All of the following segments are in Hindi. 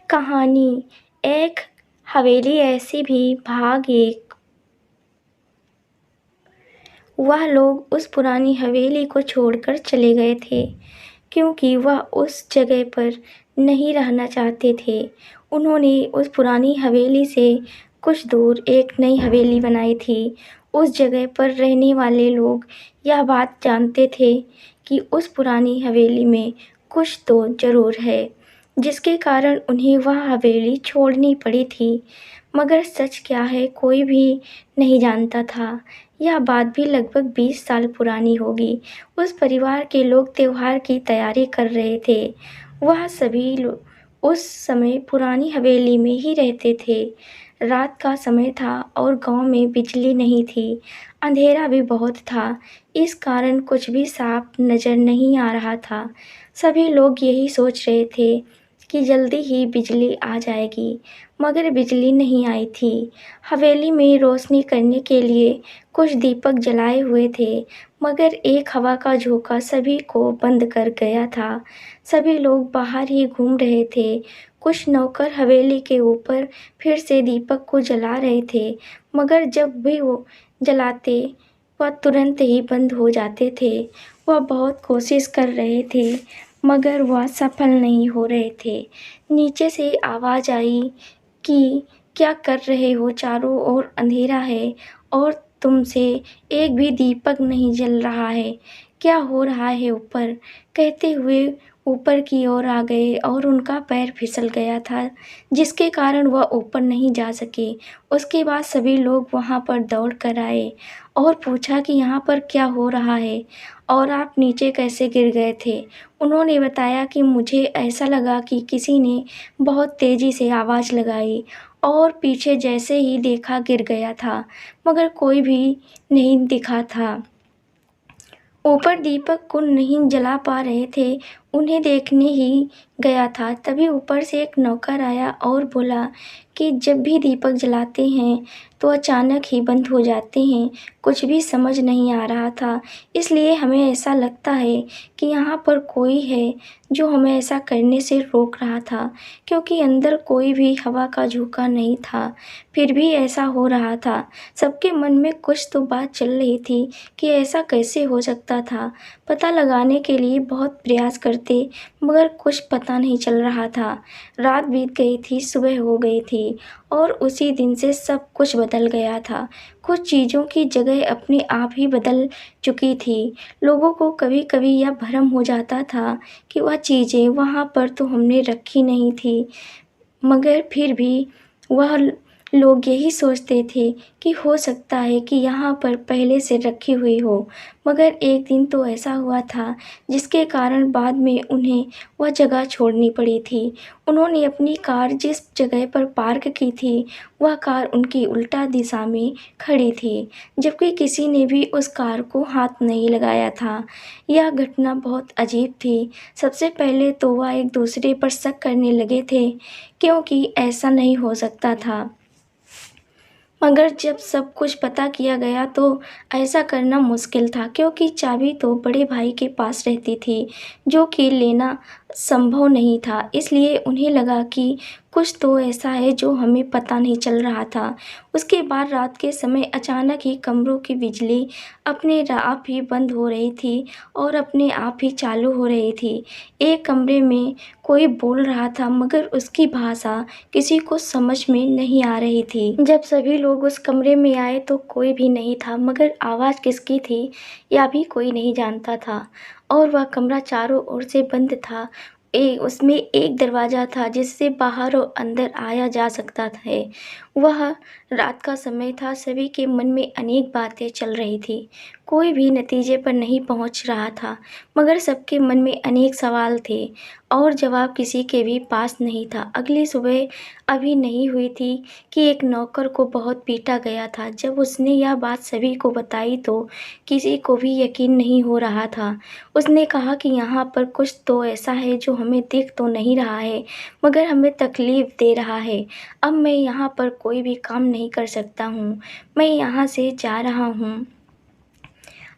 कहानी। एक हवेली ऐसी भी भाग एक। वह लोग उस पुरानी हवेली को छोड़कर चले गए थे क्योंकि वह उस जगह पर नहीं रहना चाहते थे। उन्होंने उस पुरानी हवेली से कुछ दूर एक नई हवेली बनाई थी। उस जगह पर रहने वाले लोग यह बात जानते थे कि उस पुरानी हवेली में कुछ तो ज़रूर है, जिसके कारण उन्हें वह हवेली छोड़नी पड़ी थी। मगर सच क्या है कोई भी नहीं जानता था। यह बात भी लगभग 20 साल पुरानी होगी। उस परिवार के लोग त्योहार की तैयारी कर रहे थे। वह सभी लोग उस समय पुरानी हवेली में ही रहते थे। रात का समय था और गांव में बिजली नहीं थी। अंधेरा भी बहुत था, इस कारण कुछ भी साफ नज़र नहीं आ रहा था। सभी लोग यही सोच रहे थे कि जल्दी ही बिजली आ जाएगी, मगर बिजली नहीं आई थी। हवेली में रोशनी करने के लिए कुछ दीपक जलाए हुए थे, मगर एक हवा का झोंका सभी को बंद कर गया था। सभी लोग बाहर ही घूम रहे थे। कुछ नौकर हवेली के ऊपर फिर से दीपक को जला रहे थे, मगर जब भी वो जलाते वह तुरंत ही बंद हो जाते थे। वह बहुत कोशिश कर रहे थे, मगर वह सफल नहीं हो रहे थे। नीचे से आवाज़ आई कि क्या कर रहे हो, चारों ओर अंधेरा है और तुमसे एक भी दीपक नहीं जल रहा है, क्या हो रहा है ऊपर। कहते हुए ऊपर की ओर आ गए और उनका पैर फिसल गया था, जिसके कारण वह ऊपर नहीं जा सके। उसके बाद सभी लोग वहां पर दौड़ कर आए और पूछा कि यहाँ पर क्या हो रहा है और आप नीचे कैसे गिर गए थे। उन्होंने बताया कि मुझे ऐसा लगा कि किसी ने बहुत तेज़ी से आवाज़ लगाई और पीछे जैसे ही देखा गिर गया था, मगर कोई भी नहीं दिखा था। ऊपर दीपक को नहीं जला पा रहे थे, उन्हें देखने ही गया था। तभी ऊपर से एक नौकर आया और बोला कि जब भी दीपक जलाते हैं तो अचानक ही बंद हो जाते हैं। कुछ भी समझ नहीं आ रहा था, इसलिए हमें ऐसा लगता है कि यहाँ पर कोई है जो हमें ऐसा करने से रोक रहा था, क्योंकि अंदर कोई भी हवा का झोंका नहीं था, फिर भी ऐसा हो रहा था। सबके मन में कुछ तो बात चल रही थी कि ऐसा कैसे हो सकता था। पता लगाने के लिए बहुत प्रयास करते, मगर कुछ पता नहीं चल रहा था। रात बीत गई थी, सुबह हो गई थी और उसी दिन से सब कुछ बदल गया था। कुछ चीज़ों की जगह अपने आप ही बदल चुकी थी। लोगों को कभी कभी यह भ्रम हो जाता था कि वह चीज़ें वहाँ पर तो हमने रखी नहीं थी, मगर फिर भी वह लोग यही सोचते थे कि हो सकता है कि यहाँ पर पहले से रखी हुई हो। मगर एक दिन तो ऐसा हुआ था जिसके कारण बाद में उन्हें वह जगह छोड़नी पड़ी थी। उन्होंने अपनी कार जिस जगह पर पार्क की थी, वह कार उनकी उल्टा दिशा में खड़ी थी, जबकि किसी ने भी उस कार को हाथ नहीं लगाया था। यह घटना बहुत अजीब थी। सबसे पहले तो वह एक दूसरे पर शक करने लगे थे, क्योंकि ऐसा नहीं हो सकता था। मगर जब सब कुछ पता किया गया तो ऐसा करना मुश्किल था, क्योंकि चाबी तो बड़े भाई के पास रहती थी, जो कि लेना संभव नहीं था। इसलिए उन्हें लगा कि कुछ तो ऐसा है जो हमें पता नहीं चल रहा था। उसके बाद रात के समय अचानक ही कमरों की बिजली अपने आप ही बंद हो रही थी और अपने आप ही चालू हो रही थी। एक कमरे में कोई बोल रहा था, मगर उसकी भाषा किसी को समझ में नहीं आ रही थी। जब सभी लोग उस कमरे में आए तो कोई भी नहीं था, मगर आवाज़ किसकी थी यह भी कोई नहीं जानता था। और वह कमरा चारों ओर से बंद था। उसमें एक दरवाज़ा था जिससे बाहर और अंदर आया जा सकता था। वह रात का समय था, सभी के मन में अनेक बातें चल रही थी। कोई भी नतीजे पर नहीं पहुंच रहा था, मगर सबके मन में अनेक सवाल थे और जवाब किसी के भी पास नहीं था। अगली सुबह अभी नहीं हुई थी कि एक नौकर को बहुत पीटा गया था। जब उसने यह बात सभी को बताई तो किसी को भी यकीन नहीं हो रहा था। उसने कहा कि यहाँ पर कुछ तो ऐसा है जो हमें दिख तो नहीं रहा है, मगर हमें तकलीफ़ दे रहा है। अब मैं यहाँ पर कोई भी काम नहीं कर सकता हूँ, मैं यहाँ से जा रहा हूँ।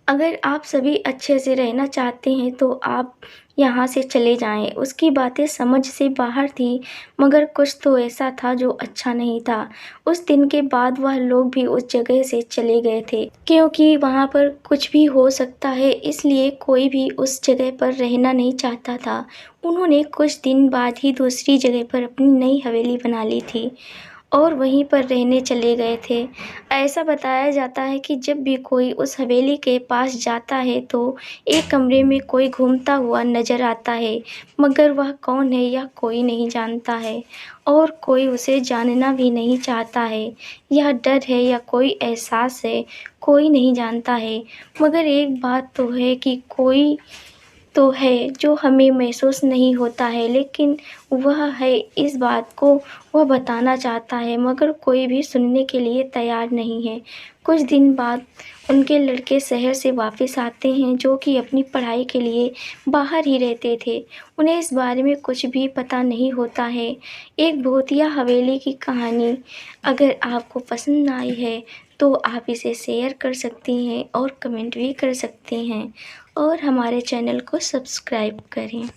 अगर आप सभी अच्छे से रहना चाहते हैं तो आप यहाँ से चले जाएं। उसकी बातें समझ से बाहर थी, मगर कुछ तो ऐसा था जो अच्छा नहीं था। उस दिन के बाद वह लोग भी उस जगह से चले गए थे, क्योंकि वहाँ पर कुछ भी हो सकता है, इसलिए कोई भी उस जगह पर रहना नहीं चाहता था। उन्होंने कुछ दिन बाद ही दूसरी जगह पर अपनी नई हवेली बना ली थी और वहीं पर रहने चले गए थे। ऐसा बताया जाता है कि जब भी कोई उस हवेली के पास जाता है तो एक कमरे में कोई घूमता हुआ नज़र आता है, मगर वह कौन है यह कोई नहीं जानता है और कोई उसे जानना भी नहीं चाहता है। यह डर है या कोई एहसास है, कोई नहीं जानता है। मगर एक बात तो है कि कोई तो है जो हमें महसूस नहीं होता है, लेकिन वह है इस बात को वह बताना चाहता है, मगर कोई भी सुनने के लिए तैयार नहीं है। कुछ दिन बाद उनके लड़के शहर से वापस आते हैं, जो कि अपनी पढ़ाई के लिए बाहर ही रहते थे। उन्हें इस बारे में कुछ भी पता नहीं होता है। एक भूतिया हवेली की कहानी अगर आपको पसंद आई है तो आप इसे शेयर कर सकती हैं और कमेंट भी कर सकती हैं और हमारे चैनल को सब्सक्राइब करें।